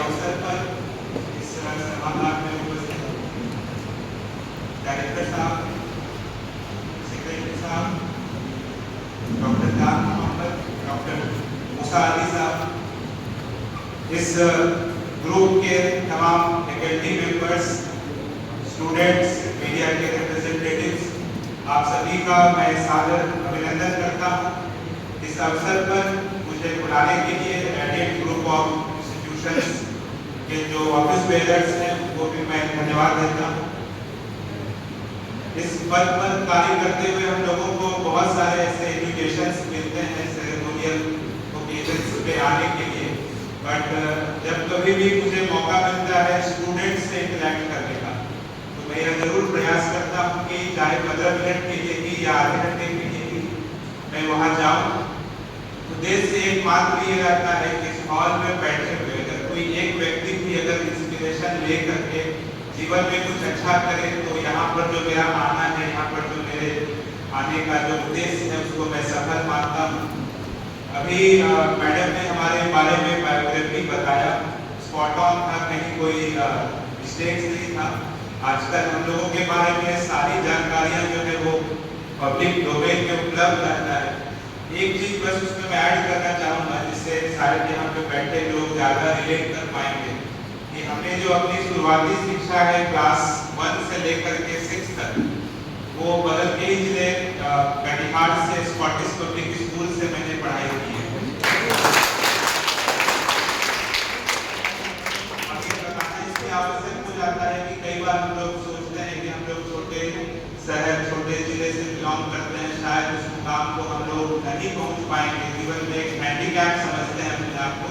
अवसर पर इस सभागार में उपस्थित डायरेक्टर साहब, सेक्रेटरी साहब, डॉक्टर जान मोहम्मद, डॉक्टर मूसा अली साहब, इस ग्रुप के तमाम फैकल्टी मेंबर्स, स्टूडेंट्स, मीडिया के रिप्रेजेंटेटिव्स, आप सभी का मैं सादर अभिनंदन करता हूँ। इस अवसर पर मुझे बुलाने के लिए एडेड ग्रुप ऑफ इंस्टीट्यूशंस के जो ऑफिस बेयरर्स हैं वो भी मैं धन्यवाद देता हूँ। इस पद पर कार्य करते हुए हम लोगों को बहुत सारे ऐसे इन्विटेशंस मिलते हैं सेरेमोनियल ओकेजन्स पे आने के लिए, बट जब कभी भी मुझे मौका मिलता है स्टूडेंट्स से इंटरेक्ट करने का, तो मैं यह जरूर प्रयास करता हूँ कि चाहे 15 मिनट के लिए ही या आधे घंटे के लिए ही मैं वहाँ जाऊँ। उद्देश्य से एकमात्र ये रहता है कि इस हॉल में बैठे हुए अगर कोई एक व्यक्ति भी अगर इंस्पिरेशन ले करके जीवन में कुछ अच्छा करे, तो यहाँ पर जो मेरा आना है, यहाँ पर जो मेरे आने का जो उद्देश्य है उसको मैं सफल मानता हूँ। अभी मैडम ने हमारे बारे में बायोग्राफी बताया, स्पॉट ऑन था, कहीं कोई मिस्टेक्स नहीं था। आजकल हम लोगों के बारे में सारी जानकारियाँ जो है वो पब्लिक डोमेन में उपलब्ध रहता है। एक चीज बस उसमें मैं ऐड करना चाहूँगा जिससे शायद यहाँ पे बैठे लोग ज़्यादा रिलेट कर पाएंगे कि हमने जो अपनी शुरुआती शिक्षा है क्लास 1 से लेकर के 6 तक, वो बगल के ही जिले कटिहार से स्कॉटिश पब्लिक स्कूल से मैंने पढ़ाई की है। अभी बताना इसलिए आवश्यक हो जाता है कि कई बार हम लोग सोचते हैं कि हम लोग छोटे शहर, छोटे जिले से बिलोंग करते हैं, शायद उस मुकाम को हम लोग नहीं पहुंच पाएंगे, जीवन में एक हैंडीकैप समझते हैं अपने आप को,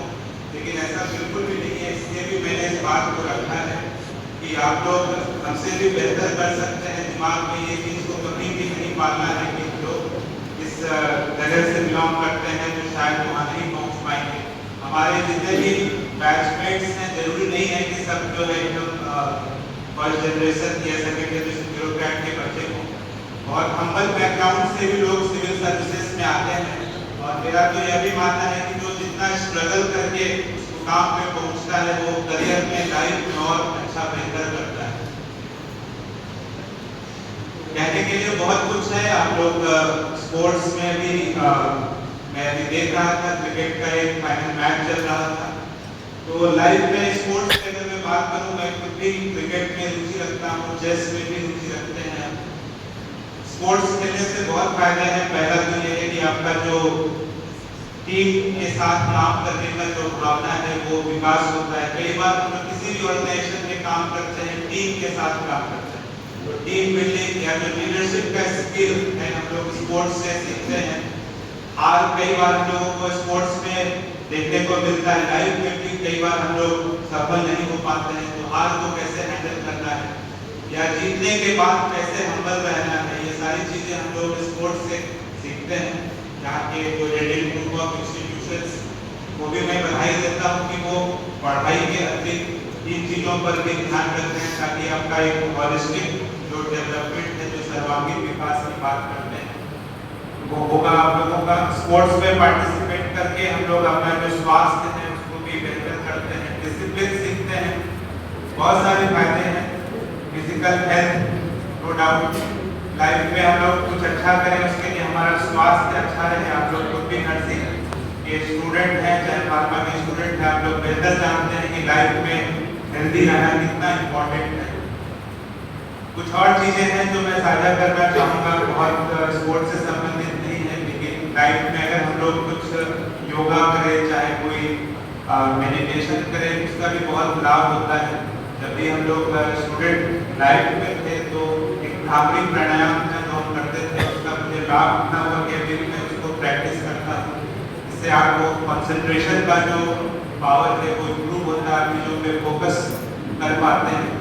लेकिन ऐसा बिल्कुल भी नहीं है। इसलिए भी मैंने इस बात को रखा है कि आप लोग हमसे भी बेहतर कर सकते हैं। दिमाग में ये चीज़ को कभी भी नहीं पालना है कि लोग इस जगह से बिलोंग करते हैं जो शायद वहाँ नहीं पहुँच पाएंगे। हमारे जितने भी बैचमेट्स हैं, जरूरी नहीं है कि सब जो है एकदम फर्स्ट जनरेशन या सेकेंड जनरेशन ब्यूरोक्रेट के बच्चे हों। बहुत हम्बल बैकग्राउंड से भी लोग सिविल सर्विसेज में आते हैं, और मेरा तो यह भी मानना है कि जो जितना स्ट्रगल करके उस मुकाम पे पहुंचता है वो करियर में, लाइफ में और अच्छा बेहतर करता है। कहने के लिए बहुत कुछ है। आप लोग स्पोर्ट्स में भी मैं अभी देख रहा था, क्रिकेट का एक फाइनल मैच चल रहा था, तो लाइफ में स्पोर्ट्स की अगर मैं बात करूं, मैं खुद भी क्रिकेट में रुचि रखता हूं, चेस में भी रुचि रखते हैं। स्पोर्ट्स खेलने से बहुत फायदे हैं। पहला तो ये है कि आपका जो टीम के साथ काम करने का जो भावना है वो विकास होता है। कई बार हम लोग किसी भी ऑर्गेनाइजेशन में काम करते हैं, टीम के साथ काम करते हैं, तो टीम बिल्डिंग या जो लीडरशिप का स्किल है हम लोग स्पोर्ट्स से सीखते हैं। और कई बार हम लोगों को स्पोर्ट्स में देखने को मिलता है, लाइफ में भी कई बार हम लोग सफल नहीं हो पाते हैं, तो हार को कैसे हैंडल करना है या जीतने के बाद कैसे हम्बल रहना है, ये सारी चीजें हम लोग स्पोर्ट्स से सीखते हैं। यहाँ के जो एडेड ग्रुप ऑफ इंस्टीट्यूशंस को भी मैं बधाई देता हूँ कि वो पढ़ाई के अतिरिक्त इन चीज़ों पर भी ध्यान रखते हैं, ताकि आपका एक हॉलिस्टिक जो डेवलपमेंट है, जो सर्वांगीण विकास की बात करते हैं, वो होगा। आप लोगों का स्पोर्ट्स में पार्टिसिपेट करके हम लोग अपना जो स्वास्थ्य है उसको भी बेहतर करते हैं, डिसिप्लिन सीखते हैं, बहुत सारे फायदे हैं। Physical health, no doubt, life में हम लोग कुछ अच्छा करें उसके लिए हमारा स्वास्थ्य अच्छा रहे। आप लोग खुद भी नर्सिंग के स्टूडेंट हैं, चाहे फार्मा के स्टूडेंट हैं, आप लोग बेहतर जानते हैं कि लाइफ में हेल्दी रहना कितना इम्पोर्टेंट है। कुछ और चीजें हैं जो मैं साझा करना चाहूँगा, बहुत स्पोर्ट्स से संबंधित नहीं है, लेकिन लाइफ में अगर हम लोग कुछ योगा करें, चाहे कोई मेडिटेशन करें, उसका भी बहुत लाभ होता है। जब भी हम लोग स्टूडेंट लाइफ में थे तो एक भ्रामरी प्राणायाम था जो हम करते थे, उसका मुझे लाभ इतना हुआ कि अभी भी मैं उसको प्रैक्टिस करता हूँ। इससे आपको कंसंट्रेशन का जो पावर है वो इम्प्रूव होता है, आप चीज़ों पे फोकस कर पाते हैं।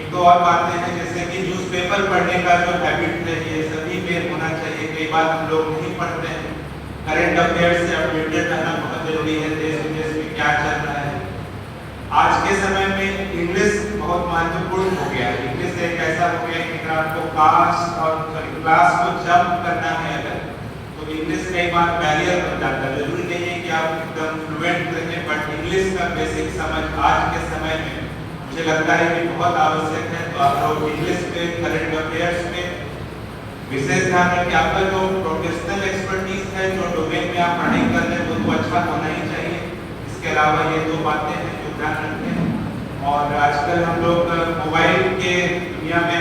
एक दो और बातें हैं, जैसे कि न्यूज़पेपर पढ़ने का जो हैबिट है ये सभी में होना चाहिए। कई बार हम लोग नहीं पढ़ते हैं। करंट अफेयर्स से अपडेटेड रहना बहुत जरूरी है, देश विदेश में क्या चल रहा है। आज के समय में इंग्लिश बहुत महत्वपूर्ण हो गया है। इंग्लिश एक ऐसा हो गया कि अगर आपको क्लास को जंप करना है अगर, तो इंग्लिश कई बार बैरियर बन जाता है। जरूरी नहीं है कि आप एकदम फ्लुएंट रहें, बट इंग्लिश का बेसिक समझ आज के समय में मुझे लगता है कि बहुत आवश्यक है। तो आप लोग इंग्लिश पे, करंट अफेयर्स पे विशेष ध्यान रखें। आपका जो प्रोफेशनल एक्सपर्टीज है, जो डोमेन में आप पढ़ाई कर रहे हैं, वो तो अच्छा होना ही चाहिए। इसके अलावा ये दो बातें हैं जो ध्यान रखें। और आजकल हम लोग मोबाइल के दुनिया में